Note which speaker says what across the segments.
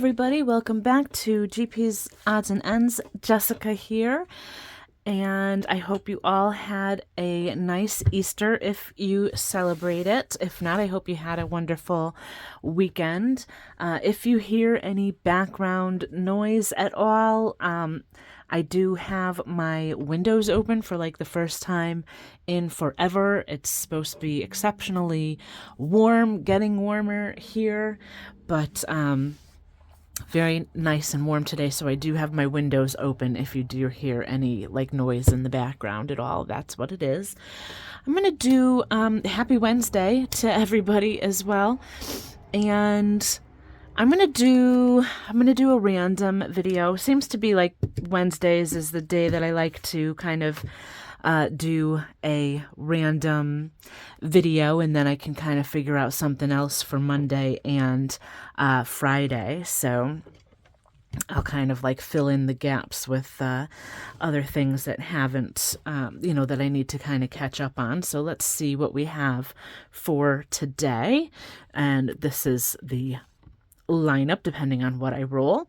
Speaker 1: everybody, welcome back to GP's Odds and Ends. Jessica here, and I hope you all had a nice Easter if you celebrate it. If not, I hope you had a wonderful weekend. If you hear any background noise at all, I do have my windows open for like the first time in forever. It's supposed to be exceptionally warm, getting warmer here, but very nice and warm today, so I do have my windows open. If you do hear any like noise in the background at all, that's what it is. I'm gonna do happy Wednesday to everybody as well, and I'm gonna do a random video. Seems to be like Wednesdays is the day that I like to kind of do a random video, and then I can kind of figure out something else for Monday and Friday. So I'll kind of like fill in the gaps with other things that haven't, that I need to kind of catch up on. So let's see what we have for today. And this is the lineup depending on what I roll.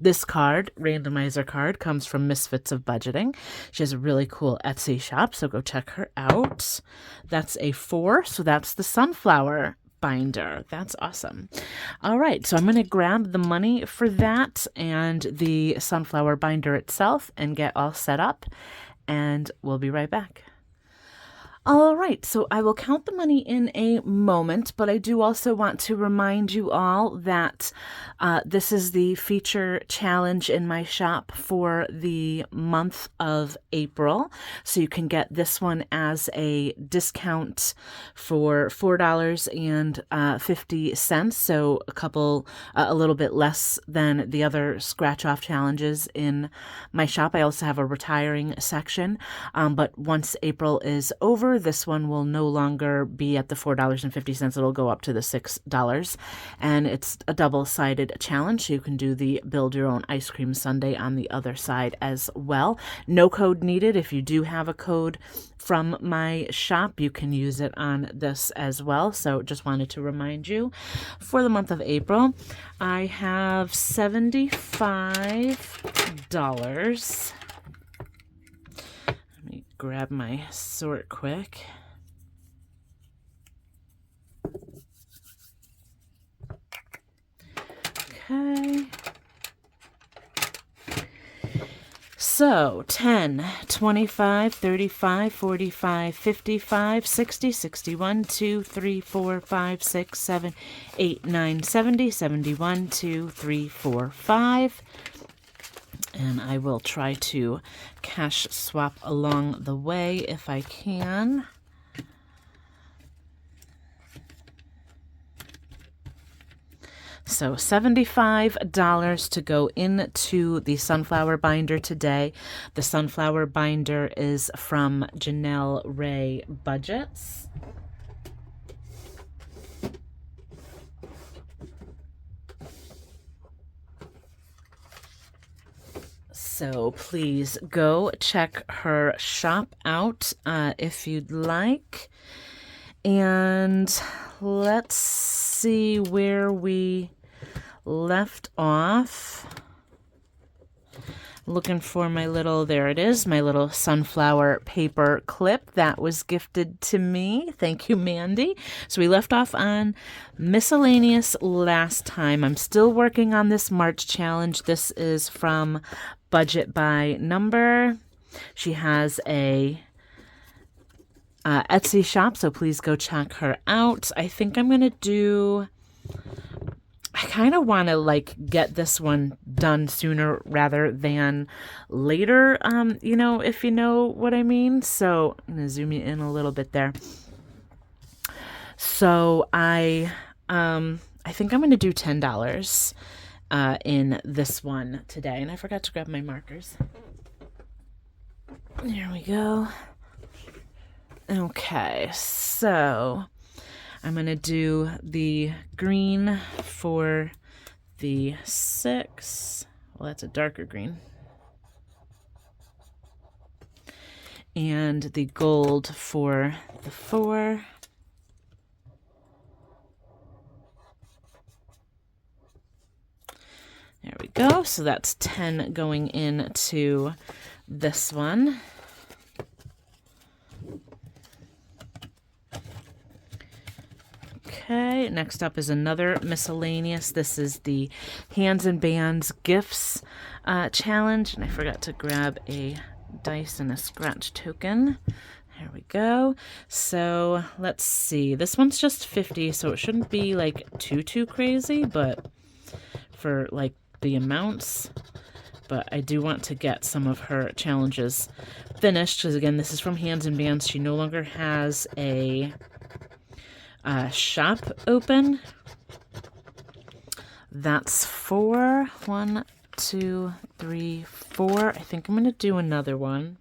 Speaker 1: This card, randomizer card, comes from Misfits of Budgeting. She has a really cool Etsy shop, so go check her out. That's a 4, so that's the sunflower binder. That's awesome. All right, so I'm going to grab the money for that and the sunflower binder itself and get all set up, and we'll be right back. All right, so I will count the money in a moment, but I do also want to remind you all that this is the feature challenge in my shop for the month of April. So you can get this one as a discount for $4.50. So a little bit less than the other scratch off challenges in my shop. I also have a retiring section, but once April is over, this one will no longer be at the $4.50. It'll go up to the $6. And it's a double-sided challenge. So you can do the build your own ice cream sundae on the other side as well. No code needed. If you do have a code from my shop, you can use it on this as well. So just wanted to remind you, for the month of April, I have $75. Grab my sort quick. Okay. So 10, 25, 35, 45, 55, 60, 61, 2, 3, 4, 5, 6, 7, 8, 9, 70, 71, 2, 3, 4, 5. And I will try to cash swap along the way if I can. So $75 to go into the sunflower binder today. The sunflower binder is from Janelle Ray Budgets. So please go check her shop out if you'd like. And let's see where we left off. Looking for my little, there it is, my little sunflower paper clip that was gifted to me. Thank you, Mandy. So we left off on miscellaneous last time. I'm still working on this March challenge. This is from Budget by Number. She has a Etsy shop, so please go check her out. I think I'm going to I kind of want to like get this one done sooner rather than later, if you know what I mean. So I'm going to zoom you in a little bit there. So I think I'm going to do $10 in this one today. And I forgot to grab my markers. There we go. Okay, so I'm going to do the green for the 6. Well, that's a darker green. And the gold for the 4. So that's 10 going into this one. Okay, next up is another miscellaneous. This is the Hands and Bands Gifts challenge. And I forgot to grab a dice and a scratch token. There we go. So let's see. This one's just 50, so it shouldn't be like too crazy, but for like the amounts. But I do want to get some of her challenges finished, because again, this is from Hands and Bands. She no longer has a shop open. That's 4. 1, 2, 3, 4. I think I'm going to do another one.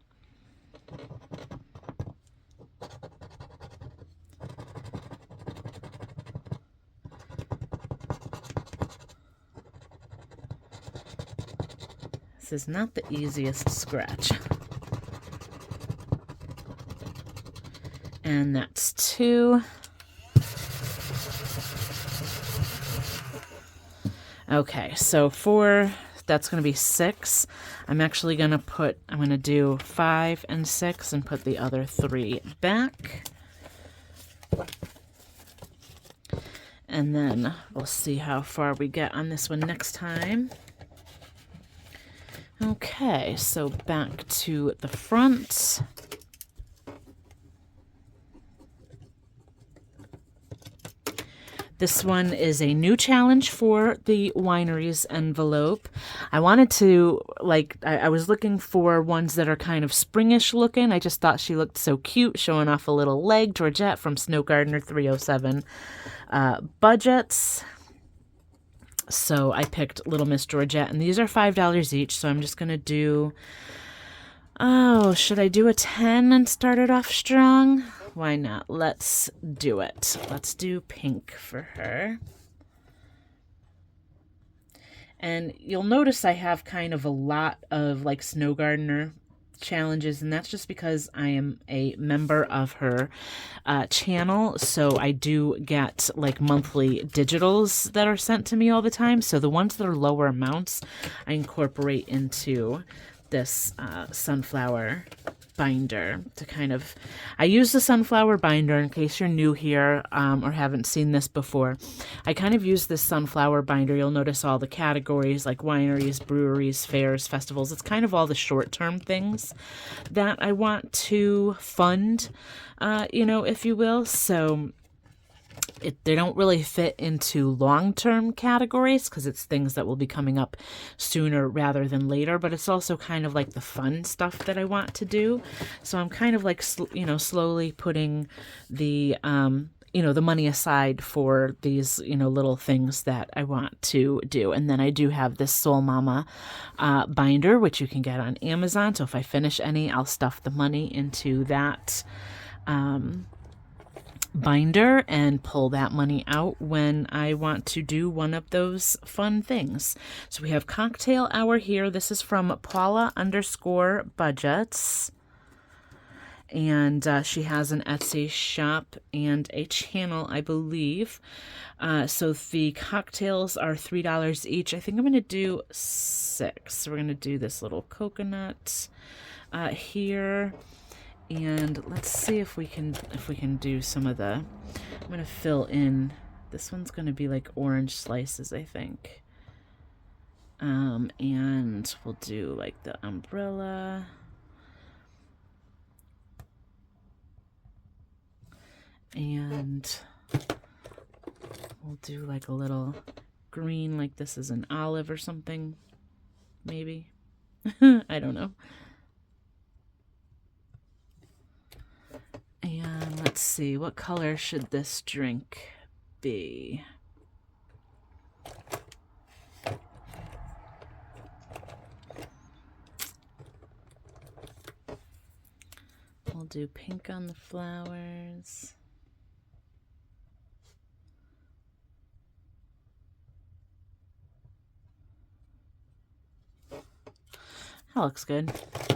Speaker 1: This is not the easiest scratch. And that's 2. Okay, so 4, that's going to be 6. I'm actually going to I'm going to do 5 and 6 and put the other 3 back. And then we'll see how far we get on this one next time. Okay, so back to the front. This one is a new challenge for the Wineries envelope. I wanted to, I was looking for ones that are kind of springish looking. I just thought she looked so cute, showing off a little leg. Georgette from Snow Gardener 307 budgets. So I picked Little Miss Georgette, and these are $5 each. So I'm just going to do, should I do a 10 and start it off strong? Why not? Let's do it. Let's do pink for her. And you'll notice I have kind of a lot of like Snow Gardener challenges, and that's just because I am a member of her channel. So I do get like monthly digitals that are sent to me all the time. So the ones that are lower amounts, I incorporate into this sunflower binder to kind of, I use the sunflower binder in case you're new here or haven't seen this before. I kind of use this sunflower binder. You'll notice all the categories like wineries, breweries, fairs, festivals. It's kind of all the short-term things that I want to fund, if you will. So they don't really fit into long-term categories because it's things that will be coming up sooner rather than later, but it's also kind of like the fun stuff that I want to do. So I'm kind of like, slowly putting the, the money aside for these, little things that I want to do. And then I do have this Soul Mama binder, which you can get on Amazon. So if I finish any, I'll stuff the money into that binder and pull that money out when I want to do one of those fun things. So we have Cocktail Hour here. This is from Paula_budgets. And she has an Etsy shop and a channel, I believe. So the cocktails are $3 each. I think I'm going to do 6. So we're going to do this little coconut here. And let's see if we can do some of the, I'm going to fill in, this one's going to be like orange slices, I think. And we'll do like the umbrella. And we'll do like a little green, like this is an olive or something, maybe. I don't know. And let's see, what color should this drink be? We'll do pink on the flowers. That looks good.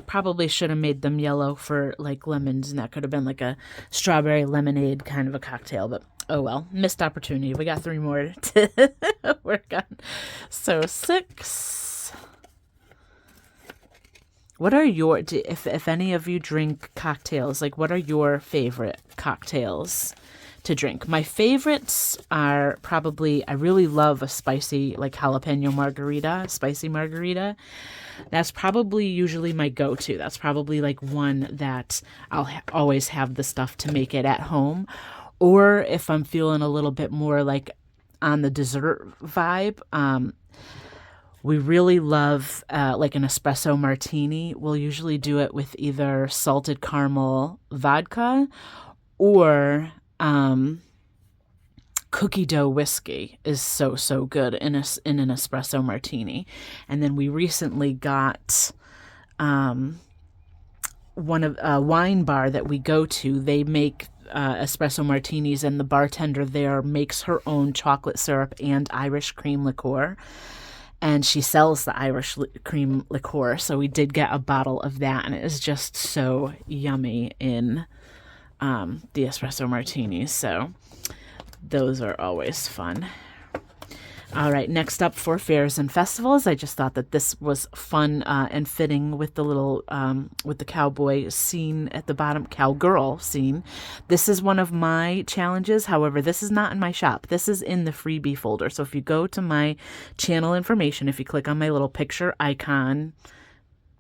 Speaker 1: Probably should have made them yellow for like lemons, and that could have been like a strawberry lemonade kind of a cocktail, but oh well, missed opportunity. We got 3 more to work on. So 6. What are your, if any of you drink cocktails, like what are your favorite cocktails to drink? My favorites are probably, I really love a spicy, like jalapeno margarita, spicy margarita. That's probably usually my go-to. That's probably like one that I'll always have the stuff to make it at home. Or if I'm feeling a little bit more like on the dessert vibe, we really love like an espresso martini. We'll usually do it with either salted caramel vodka or cookie dough whiskey is so good in an espresso martini. And then we recently got one of a wine bar that we go to. They make espresso martinis, and the bartender there makes her own chocolate syrup and Irish cream liqueur. And she sells the Irish cream liqueur, so we did get a bottle of that, and it is just so yummy in the espresso martinis. So those are always fun. All right, next up for fairs and festivals, I just thought that this was fun and fitting with the little, with the cowboy scene at the bottom, cowgirl scene. This is one of my challenges. However, this is not in my shop. This is in the freebie folder. So if you go to my channel information, if you click on my little picture icon,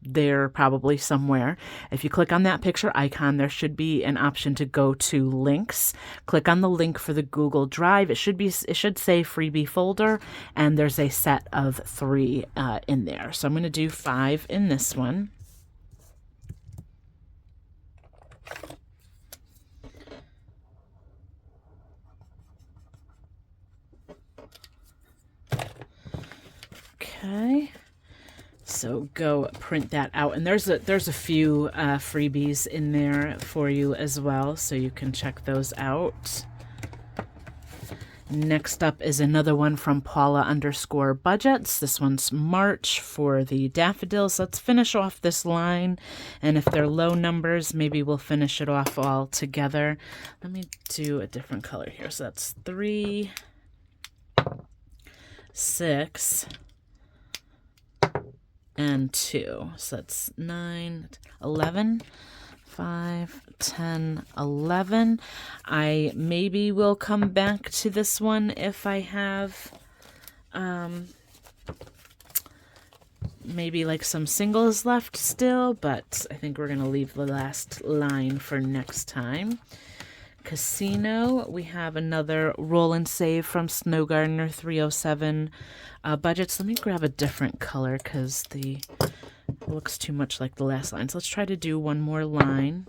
Speaker 1: there probably somewhere. If you click on that picture icon, there should be an option to go to links. Click on the link for the Google Drive. It should say freebie folder, and there's a set of 3 in there. So I'm going to do 5 in this one. Okay. So go print that out, and there's a few freebies in there for you as well, so you can check those out. Next up is another one from Paula_budgets. This one's March for the daffodils. Let's finish off this line, and if they're low numbers, maybe we'll finish it off all together. Let me do a different color here. So that's 3, 6, and 2. So that's 9, 11, 5, 10, 11. I maybe will come back to this one if I have maybe like some singles left still, but I think we're going to leave the last line for next time. Casino, we have another roll and save from Snow Gardener 307 budgets. Let me grab a different color because it looks too much like the last line. So let's try to do one more line.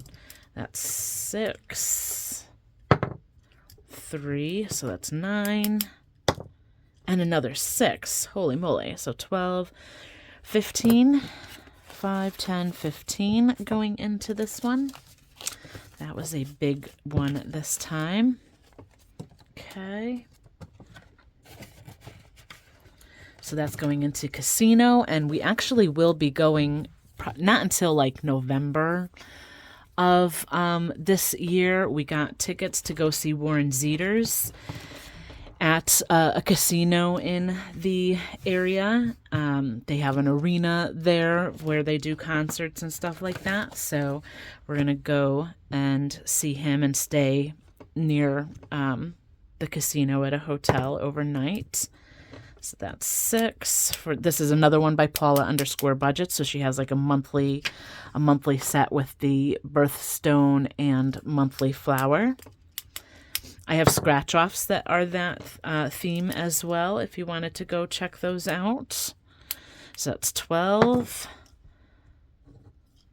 Speaker 1: That's 6, 3, so that's 9, and another 6. Holy moly. So 12, 15, 5, 10, 15 going into this one. That was a big one this time. Okay. So that's going into Casino, and we actually will be going not until like November of this year. We got tickets to go see Warren Zevers at a casino in the area. They have an arena there where they do concerts and stuff like that. So we're going to go and see him and stay near the casino at a hotel overnight. So that's 6. This is another one by Paula_budget. So she has like a monthly set with the birthstone and monthly flower. I have scratch offs that are that theme as well, if you wanted to go check those out. So that's 12.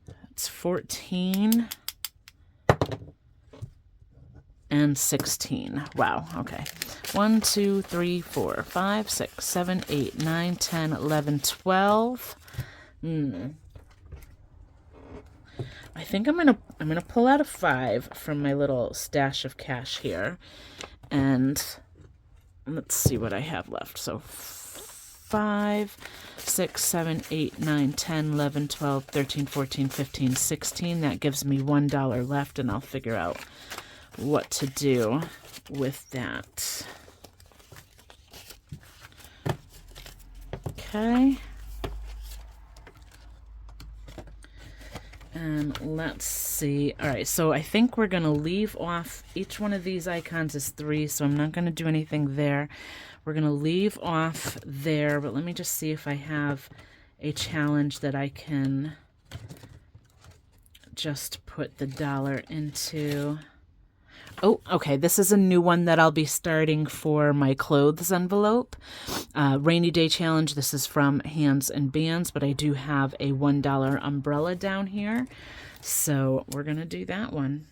Speaker 1: That's 14. And 16. Wow, okay. 1, 2, 3, 4, 5, 6, 7, 8, 9, 10, 11, 12. I think I'm gonna pull out a 5 from my little stash of cash here, and let's see what I have left. So 5, 6, 7, 8, 9, 10, 11, 12, 13, 14, 15, 16. That gives me $1 left, and I'll figure out what to do with that. Okay. And let's see. All right, so I think we're going to leave off, each one of these icons is 3, so I'm not going to do anything there. We're going to leave off there, but let me just see if I have a challenge that I can just put the dollar into. Oh, okay, this is a new one that I'll be starting for my clothes envelope. Rainy Day Challenge, this is from Hands and Bands, but I do have a $1 umbrella down here. So we're going to do that one.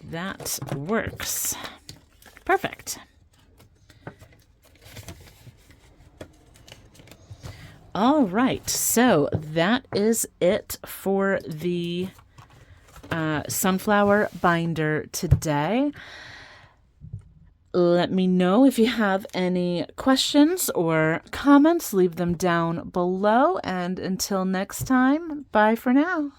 Speaker 1: That works. Perfect. All right, so that is it for the sunflower binder today. Let me know if you have any questions or comments. Leave them down below. And until next time, bye for now.